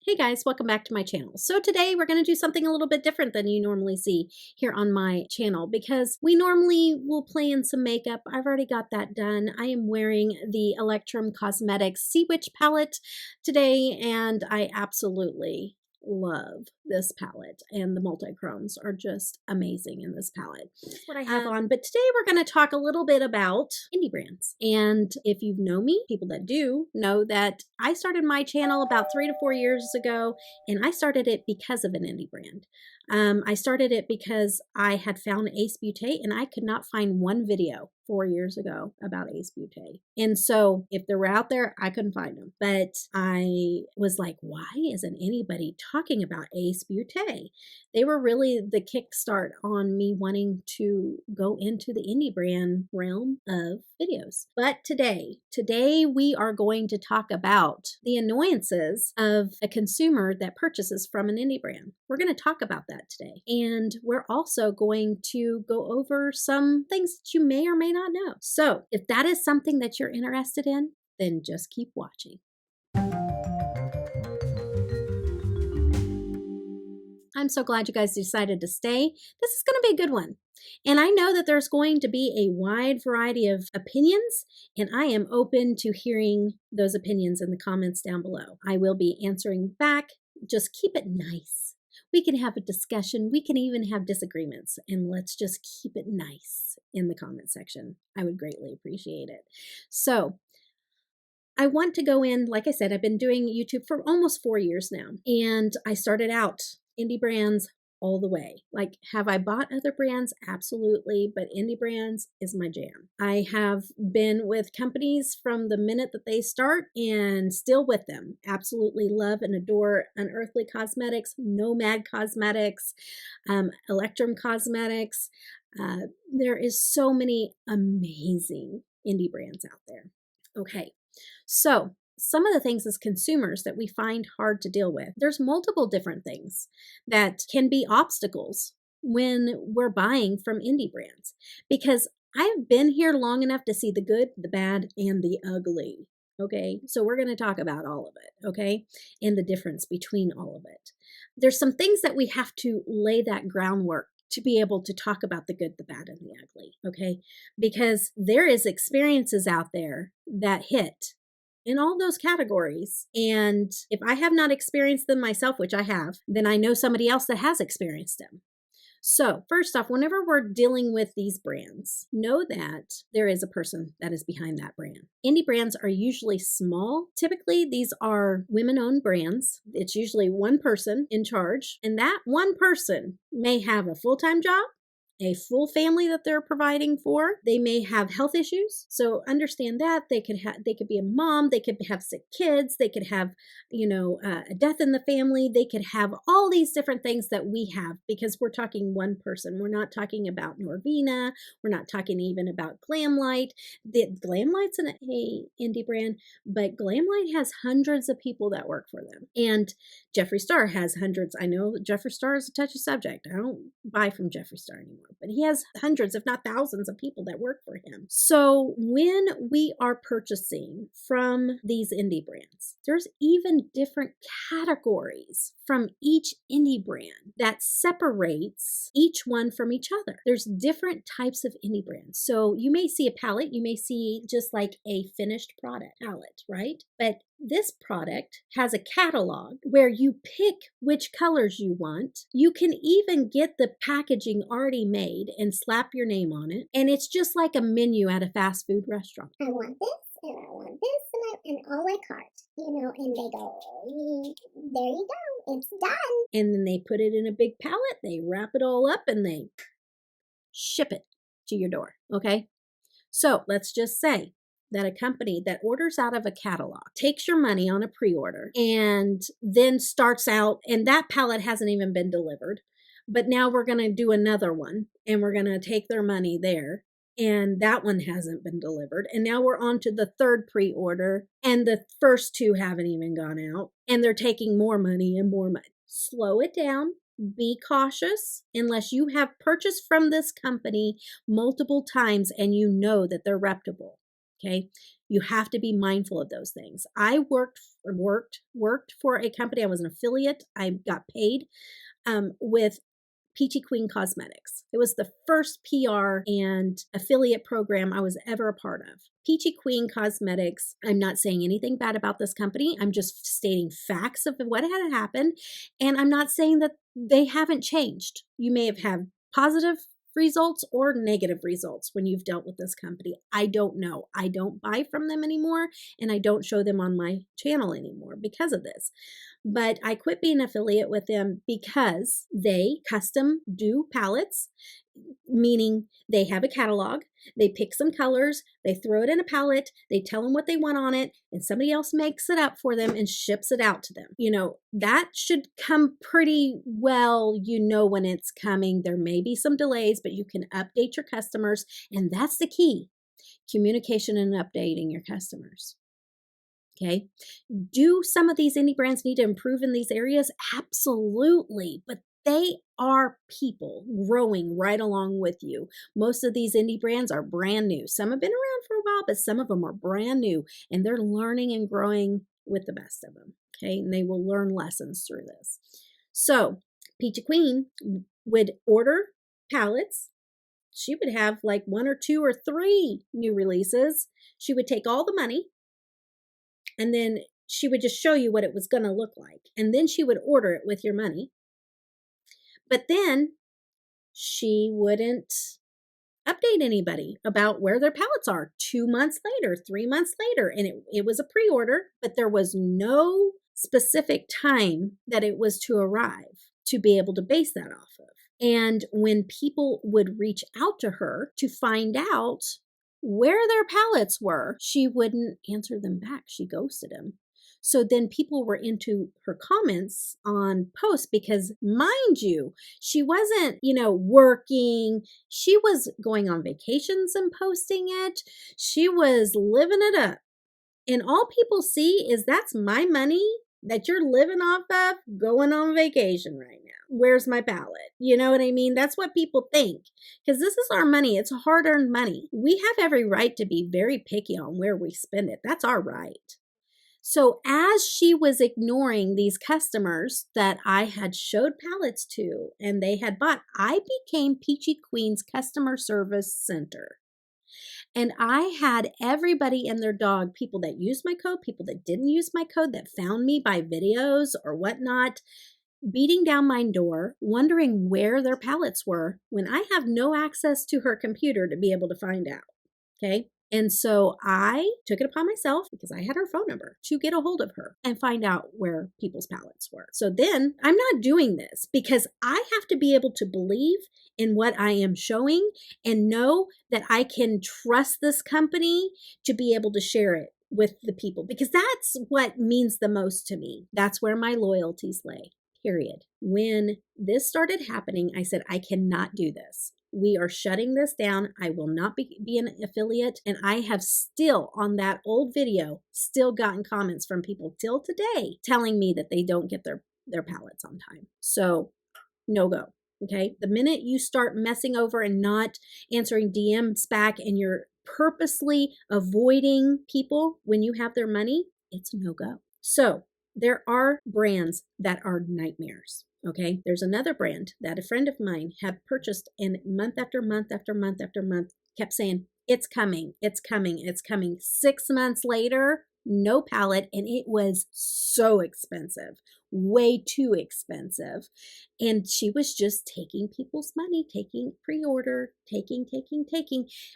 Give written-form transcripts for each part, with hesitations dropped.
Hey guys, welcome back to my channel. So today we're going to do something a little bit different than you normally see here on my channel because we normally will play in some makeup. I've already got that done. I am wearing the Electrum Cosmetics Sea Witch palette today and I absolutely love this palette, and the multi-chromes are just amazing in this palette. That's what I have on, but today we're going to talk a little bit about indie brands. And if you know me, people that do know that I started my channel about 3 to 4 years ago, and I started it because of an indie brand. I started it because I had found Ace Beauty and I could not find one video 4 years ago about Ace Beauty. And so if they were out there, I couldn't find them. But I was like, why isn't anybody talking about Ace Beauty? They were really the kickstart on me wanting to go into the indie brand realm of videos. But today we are going to talk about the annoyances of a consumer that purchases from an indie brand. We're going to talk about that today. And we're also going to go over some things that you may or may not know. So if that is something that you're interested in, then just keep watching. I'm so glad you guys decided to stay. This is going to be a good one. And I know that there's going to be a wide variety of opinions, and I am open to hearing those opinions in the comments down below. I will be answering back. Just keep it nice. We can have a discussion. We can even have disagreements, and let's just keep it nice in the comment section. I would greatly appreciate it. So I want to go in, like I said, I've been doing YouTube for almost 4 years now, and I started out indie brands all the way. Like, have I bought other brands? Absolutely, but indie brands is my jam. I have been with companies from the minute that they start and still with them. Absolutely love and adore Unearthly Cosmetics, Nomad Cosmetics, Electrum Cosmetics. There is so many amazing indie brands out there. Okay, so some of the things as consumers that we find hard to deal with, there's multiple different things that can be obstacles when we're buying from indie brands, because I've been here long enough to see the good, the bad, and the ugly. Okay, so we're going to talk about all of it, okay, and the difference between all of it. There's some things that we have to lay that groundwork to be able to talk about the good, the bad, and the ugly, okay, because there is experiences out there that hit in all those categories. And if I have not experienced them myself, which I have, then I know somebody else that has experienced them. So first off, whenever we're dealing with these brands, know that there is a person that is behind that brand. Indie brands are usually small. Typically, these are women-owned brands. It's usually one person in charge, and that one person may have a full-time job, a full family that they're providing for. They may have health issues. So understand that they could be a mom, they could have sick kids, they could have, a death in the family. They could have all these different things that we have because we're talking one person. We're not talking about Norvina. We're not talking even about Glamlight. Glamlight's an indie brand, but Glamlight has hundreds of people that work for them. And Jeffree Star has hundreds. I know Jeffree Star is a touchy subject. I don't buy from Jeffree Star anymore, but he has hundreds, if not thousands, of people that work for him. So when we are purchasing from these indie brands, there's even different categories from each indie brand that separates each one from each other. There's different types of indie brands. So you may see a palette, you may see just like a finished product palette, right? But this product has a catalog where you pick which colors you want. You can even get the packaging already made and slap your name on it. And it's just like a menu at a fast food restaurant. I want this, and I want this, and a la carte, and they go, there you go, it's done. And then they put it in a big pallet, they wrap it all up, and they ship it to your door, okay? So let's just say that a company that orders out of a catalog takes your money on a pre-order and then starts out, and that pallet hasn't even been delivered, but now we're going to do another one and we're going to take their money there, and that one hasn't been delivered, and now we're on to the third pre-order and the first two haven't even gone out, and they're taking more money and more money. Slow it down. Be cautious unless you have purchased from this company multiple times and you know that they're reputable. Okay. You have to be mindful of those things. I worked for a company. I was an affiliate. I got paid with Peachy Queen Cosmetics. It was the first PR and affiliate program I was ever a part of. Peachy Queen Cosmetics, I'm not saying anything bad about this company. I'm just stating facts of what had happened. And I'm not saying that they haven't changed. You may have had positive results or negative results when you've dealt with this company. I don't know. I don't buy from them anymore, and I don't show them on my channel anymore because of this. But I quit being an affiliate with them because they custom do palettes, meaning they have a catalog, they pick some colors, they throw it in a palette, they tell them what they want on it, and somebody else makes it up for them and ships it out to them. That should come pretty well, when it's coming. There may be some delays, but you can update your customers, and that's the key. Communication and updating your customers. Okay. Do some of these indie brands need to improve in these areas? Absolutely. But they are people growing right along with you. Most of these indie brands are brand new. Some have been around for a while, but some of them are brand new, and they're learning and growing with the best of them. Okay. And they will learn lessons through this. So Peachy Queen would order palettes. She would have like 1 or 2 or 3 new releases. She would take all the money, and then she would just show you what it was going to look like. And then she would order it with your money. But then she wouldn't update anybody about where their palettes are 2 months later, 3 months later. And it was a pre-order, but there was no specific time that it was to arrive to be able to base that off of. And when people would reach out to her to find out where their palettes were, she wouldn't answer them back. She ghosted them. So then people were into her comments on posts because, mind you, she wasn't, working. She was going on vacations and posting it. She was living it up. And all people see is that's my money that you're living off of going on vacation right now. Where's my palette? You know what I mean? That's what people think, because this is our money. It's hard-earned money. We have every right to be very picky on where we spend it. That's our right. So as she was ignoring these customers that I had showed palettes to and they had bought, I became Peachy Queen's customer service center. And I had everybody and their dog, people that used my code, people that didn't use my code, that found me by videos or whatnot, beating down my door, wondering where their palettes were when I have no access to her computer to be able to find out. Okay. And so I took it upon myself, because I had her phone number, to get a hold of her and find out where people's palettes were. So then I'm not doing this because I have to be able to believe in what I am showing and know that I can trust this company to be able to share it with the people, because that's what means the most to me. That's where my loyalties lay, period. When this started happening, I said, I cannot do this. We are shutting this down. I will not be an affiliate. And I have still, on that old video, still gotten comments from people till today telling me that they don't get their palettes on time. So no go. Okay. The minute you start messing over and not answering DMs back, and you're purposely avoiding people when you have their money, it's no go. So there are brands that are nightmares. Okay, there's another brand that a friend of mine had purchased, and month after month after month after month kept saying, it's coming, it's coming, it's coming. 6 months later, no palette, and it was so expensive, way too expensive. And she was just taking people's money, taking pre-order, taking.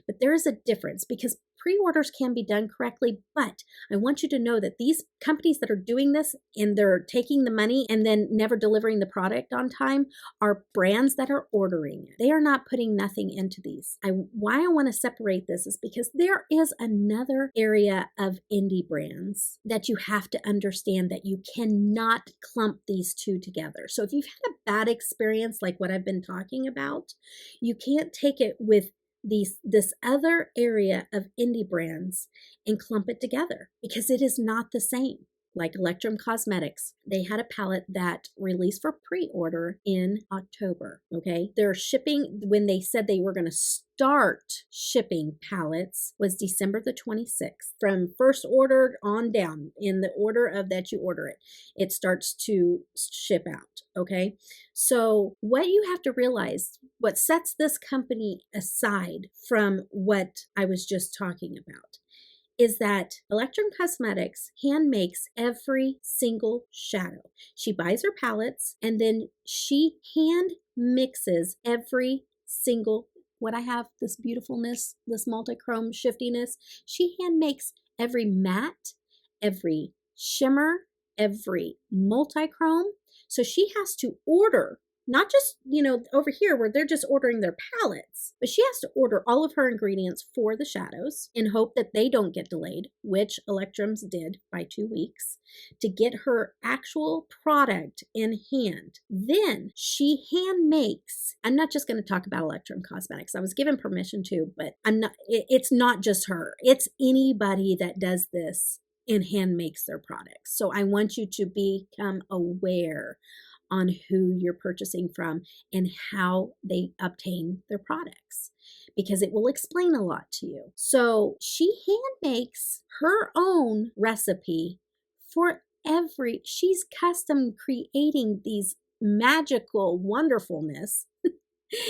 But there is a difference, because pre-orders can be done correctly, but I want you to know that these companies that are doing this and they're taking the money and then never delivering the product on time are brands that are ordering it. They are not putting nothing into these. Why I want to separate this is because there is another area of indie brands that you have to understand, that you cannot clump these two together. So if you've had a bad experience like what I've been talking about, you can't take it with this other area of indie brands and clump it together, because it is not the same. like Electrum Cosmetics, they had a palette that released for pre-order in October, okay? Their shipping, when they said they were going to start shipping palettes, was December the 26th. From first ordered on down, in the order of that you order it, it starts to ship out, okay? So what you have to realize, what sets this company aside from what I was just talking about, is that Electrum Cosmetics hand makes every single shadow. She buys her palettes and then she hand mixes every single, what I have, this beautifulness, this multi-chrome shiftiness, she hand makes every matte, every shimmer, every multi-chrome. So she has to order, not just, over here where they're just ordering their palettes, but she has to order all of her ingredients for the shadows in hope that they don't get delayed, which Electrum's did by 2 weeks, to get her actual product in hand. Then she hand makes, I'm not just going to talk about Electrum Cosmetics. I was given permission to, but it's not just her. It's anybody that does this and hand makes their products. So I want you to become aware on who you're purchasing from and how they obtain their products, because it will explain a lot to you. So she hand makes her own recipe for she's custom creating these magical wonderfulness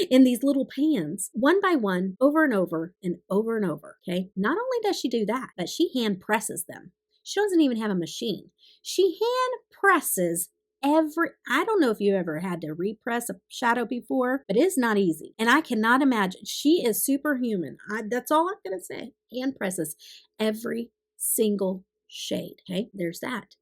in these little pans, one by one, over and over and over and over, okay? Not only does she do that, but she hand presses them. She doesn't even have a machine. She hand presses I don't know if you ever had to repress a shadow before, but it's not easy. And I cannot imagine. She is superhuman. That's all I'm going to say. Hand presses every single shade. Okay, there's that.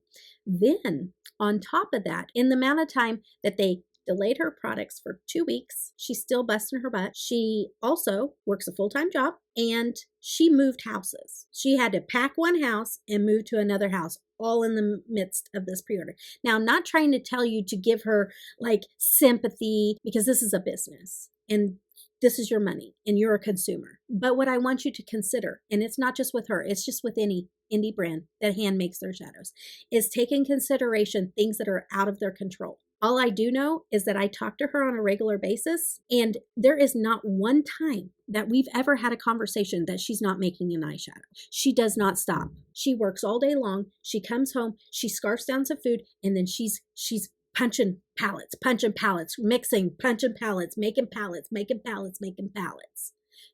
Then on top of that, in the amount of time that they delayed her products for 2 weeks, she's still busting her butt. She also works a full-time job and she moved houses. She had to pack one house and move to another house, all in the midst of this pre-order. Now, I'm not trying to tell you to give her like sympathy, because this is a business and this is your money and you're a consumer. But what I want you to consider, and it's not just with her, it's just with any indie brand that hand makes their shadows, is take in consideration things that are out of their control. All I do know is that I talk to her on a regular basis, and there is not one time that we've ever had a conversation that she's not making an eyeshadow. She does not stop. She works all day long. She comes home, she scarfs down some food, and then she's punching palettes, mixing, punching palettes, making palettes,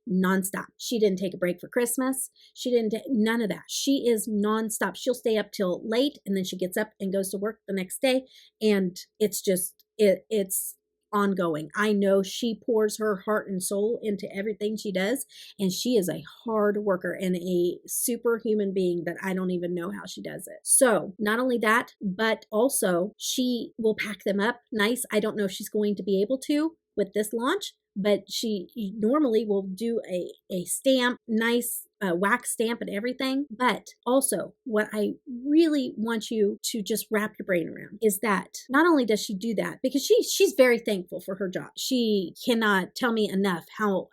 nonstop. She didn't take a break for Christmas. She didn't none of that. She is nonstop. She'll stay up till late and then she gets up and goes to work the next day. And it's just, it's ongoing. I know she pours her heart and soul into everything she does. And she is a hard worker and a superhuman being that I don't even know how she does it. So not only that, but also she will pack them up nice. I don't know if she's going to be able to with this launch, but she normally will do a stamp, nice wax stamp and everything. But also what I really want you to just wrap your brain around is that not only does she do that, because she's very thankful for her job. She cannot tell me enough how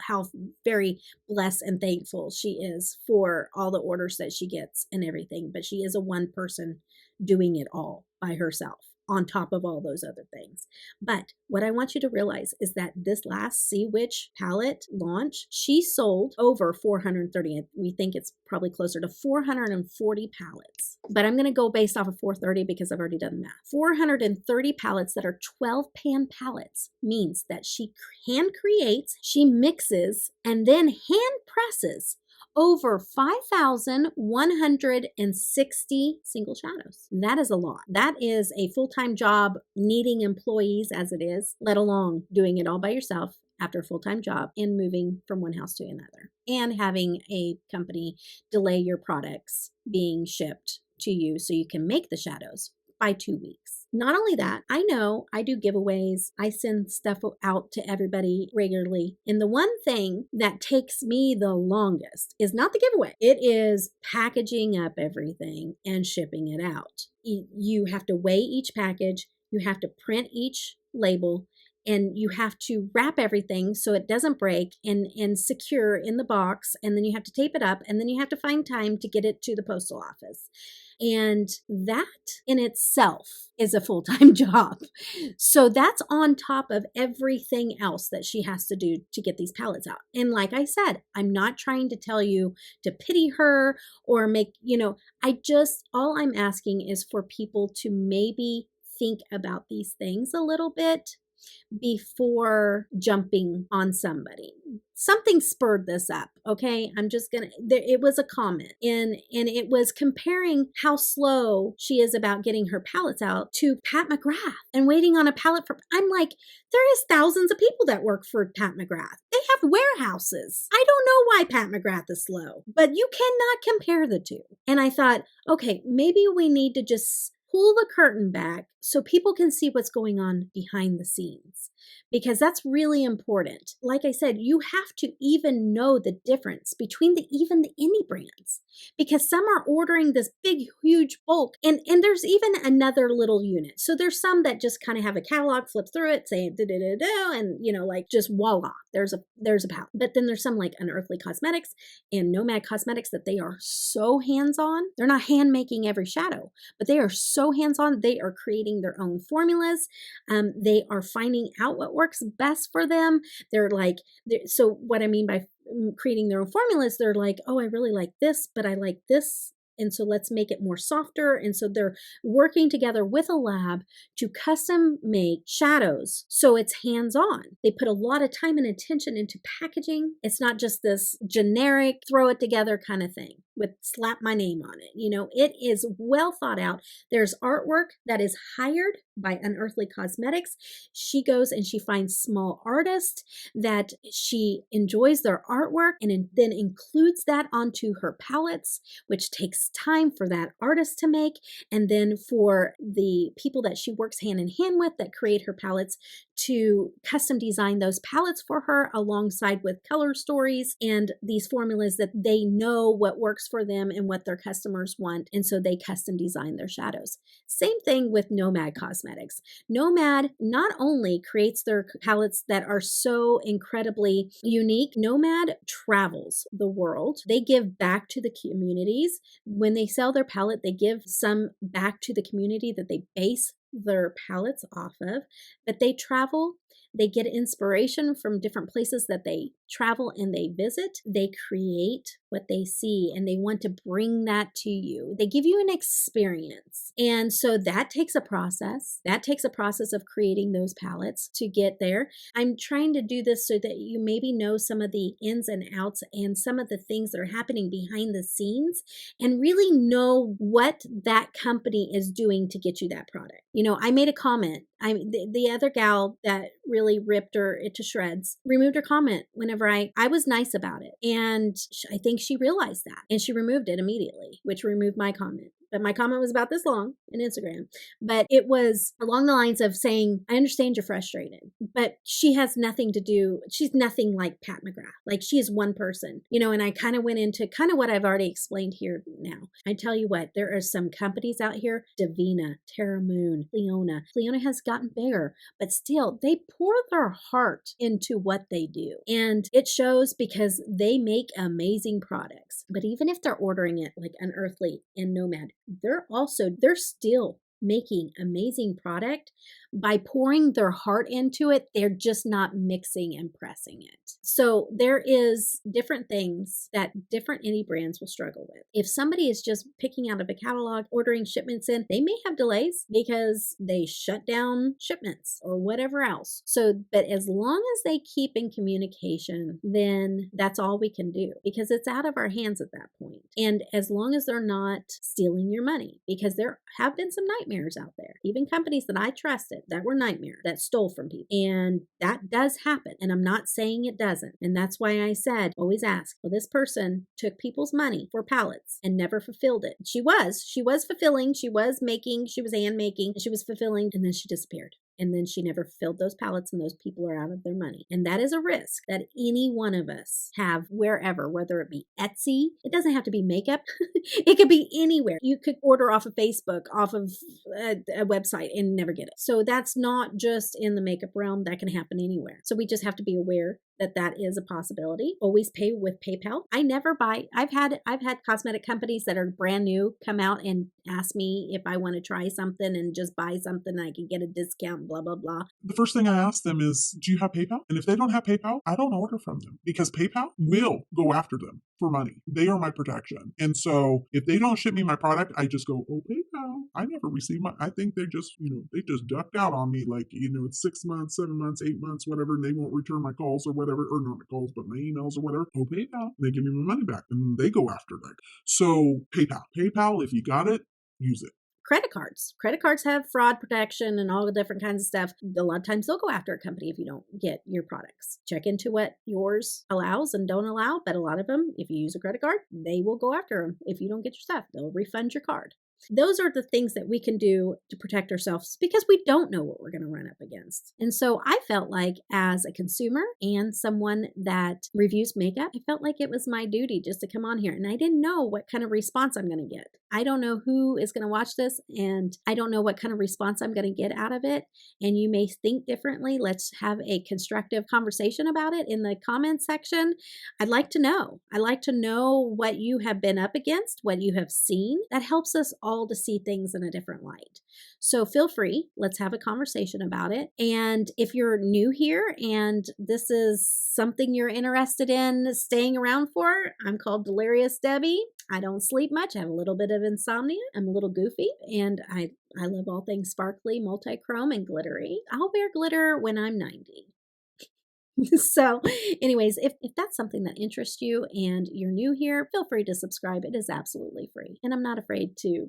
very blessed and thankful she is for all the orders that she gets and everything. But she is a one person doing it all by herself, on top of all those other things. But what I want you to realize is that this last Sea Witch palette launch, she sold over 430. We think it's probably closer to 440 palettes. But I'm going to go based off of 430 because I've already done the math. 430 palettes that are 12 pan palettes means that she hand creates, she mixes, and then hand presses over 5,160 single shadows. That is a lot. That is a full-time job needing employees as it is, let alone doing it all by yourself after a full-time job and moving from one house to another and having a company delay your products being shipped to you so you can make the shadows by 2 weeks. Not only that, I know I do giveaways. I send stuff out to everybody regularly. And the one thing that takes me the longest is not the giveaway. It is packaging up everything and shipping it out. You have to weigh each package. You have to print each label. And you have to wrap everything so it doesn't break and secure in the box. And then you have to tape it up. And then you have to find time to get it to the postal office. And that in itself is a full-time job. So that's on top of everything else that she has to do to get these palettes out. And like I said, I'm not trying to tell you to pity her or make, all I'm asking is for people to maybe think about these things a little bit before jumping on somebody. Something spurred this up, okay? It was a comment and it was comparing how slow she is about getting her palettes out to Pat McGrath and waiting on a palette I'm like, there is thousands of people that work for Pat McGrath. They have warehouses. I don't know why Pat McGrath is slow, but you cannot compare the two. And I thought, okay, maybe we need to just pull the curtain back so people can see what's going on behind the scenes, because that's really important. Like I said, you have to even know the difference between even the indie brands, because some are ordering this big, huge bulk, and there's even another little unit. So there's some that just kind of have a catalog, flip through it, say da-da-da-da, and just voila, there's a palette. But then there's some like Unearthly Cosmetics and Nomad Cosmetics that they are so hands-on. They're not hand making every shadow, but they are so hands-on. They are creating their own formulas. They are finding out what works best for them. So what I mean by creating their own formulas, they're like, oh, I really like this, but I like this. And so let's make it more softer. And so they're working together with a lab to custom make shadows. So it's hands-on. They put a lot of time and attention into packaging. It's not just this generic, throw it together kind of thing with slap my name on it. It is well thought out. There's artwork that is hired by Unearthly Cosmetics. She goes and she finds small artists that she enjoys their artwork and then includes that onto her palettes, which takes time for that artist to make. And then for the people that she works hand in hand with that create her palettes to custom design those palettes for her alongside with color stories and these formulas that they know what works for them and what their customers want. And so they custom design their shadows. Same thing with Nomad Cosmetics. Nomad not only creates their palettes that are so incredibly unique, Nomad travels the world. They give back to the communities. When they sell their palette, they give some back to the community that they base their palettes off of, but they travel. They get inspiration from different places that they travel and they visit. They create what they see and they want to bring that to you. They give you an experience. And so that takes a process. That takes a process of creating those palettes to get there. I'm trying to do this so that you maybe know some of the ins and outs and some of the things that are happening behind the scenes and really know what that company is doing to get you that product. I made a comment. The other gal that really ripped her to shreds removed her comment whenever I was nice about it. And I think she realized that and she removed it immediately, which removed my comment. But my comment was about this long in Instagram. But it was along the lines of saying, I understand you're frustrated, but she has nothing to do. She's nothing like Pat McGrath. Like she is one person, and I kind of went into kind of what I've already explained here now. I tell you what, there are some companies out here, Devinah, Terra Moon, Leona. Leona has gotten bigger, but still they pour their heart into what they do. And it shows because they make amazing products. But even if they're ordering it like Unearthly and Nomad, they're still making amazing product by pouring their heart into it. They're just not mixing and pressing it. So there is different things that different indie brands will struggle with. If somebody is just picking out of a catalog, ordering shipments in, they may have delays because they shut down shipments or whatever else. But as long as they keep in communication, then that's all we can do because it's out of our hands at that point. And as long as they're not stealing your money, because there have been some nightmares out there, even companies that I trusted that were nightmares that stole from people. And that does happen. And I'm not saying it doesn't. And that's why I said, always ask, well, this person took people's money for palettes and never fulfilled it. She was fulfilling, she was making, she was hand making, she was fulfilling, and then she disappeared. And then she never filled those palettes and those people are out of their money. And that is a risk that any one of us have wherever, whether it be Etsy, it doesn't have to be makeup. It could be anywhere. You could order off of Facebook, off of a website and never get it. So that's not just in the makeup realm. That can happen anywhere. So we just have to be aware that is a possibility. Always pay with PayPal. I never buy. I've had cosmetic companies that are brand new come out and ask me if I want to try something and just buy something. I can get a discount, blah, blah, blah. The first thing I ask them is, do you have PayPal? And if they don't have PayPal, I don't order from them because PayPal will go after them for money. They are my protection. And so if they don't ship me my product, I just go, oh, PayPal. I never received I think they just, they just ducked out on me. Like, it's 6 months, 7 months, 8 months, whatever. And they won't return my calls or whatever, or not my calls, but my emails or whatever. Oh, PayPal. They give me my money back and they go after that. So PayPal, if you got it, use it. Credit cards have fraud protection and all the different kinds of stuff. A lot of times they'll go after a company if you don't get your products. Check into what yours allows and don't allow, but a lot of them, if you use a credit card, they will go after them. If you don't get your stuff, they'll refund your card. Those are the things that we can do to protect ourselves because we don't know what we're going to run up against. And so I felt like as a consumer and someone that reviews makeup, I felt like it was my duty just to come on here. And I didn't know what kind of response I'm going to get. I don't know who is going to watch this, and I don't know what kind of response I'm going to get out of it. And you may think differently. Let's have a constructive conversation about it in the comments section. I'd like to know. I'd like to know what you have been up against, what you have seen. That helps us all to see things in a different light. So feel free. Let's have a conversation about it. And if you're new here and this is something you're interested in staying around for, I'm called Delirious Debbie. I don't sleep much. I have a little bit of insomnia. I'm a little goofy, and I love all things sparkly, multi-chrome, and glittery. I'll wear glitter when I'm 90. So anyways, if that's something that interests you and you're new here, feel free to subscribe. It is absolutely free. And I'm not afraid to,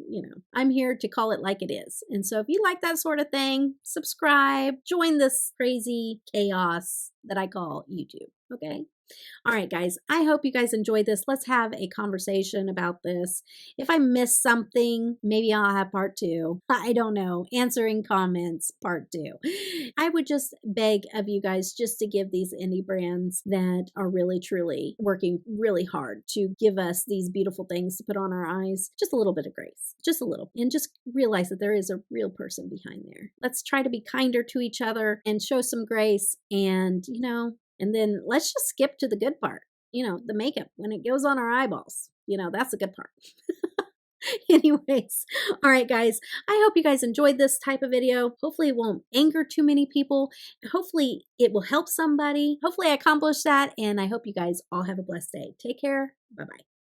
I'm here to call it like it is. And so if you like that sort of thing, subscribe, join this crazy chaos that I call YouTube. Okay. All right, guys, I hope you guys enjoyed this. Let's have a conversation about this. If I missed something, maybe I'll have part 2. I don't know. Answering comments, part 2. I would just beg of you guys just to give these indie brands that are really, truly working really hard to give us these beautiful things to put on our eyes, just a little bit of grace, just a little, and just realize that there is a real person behind there. Let's try to be kinder to each other and show some grace and, and then let's just skip to the good part, the makeup when it goes on our eyeballs. That's the good part. Anyways, all right, guys, I hope you guys enjoyed this type of video. Hopefully it won't anger too many people. Hopefully it will help somebody. Hopefully I accomplished that. And I hope you guys all have a blessed day. Take care. Bye-bye.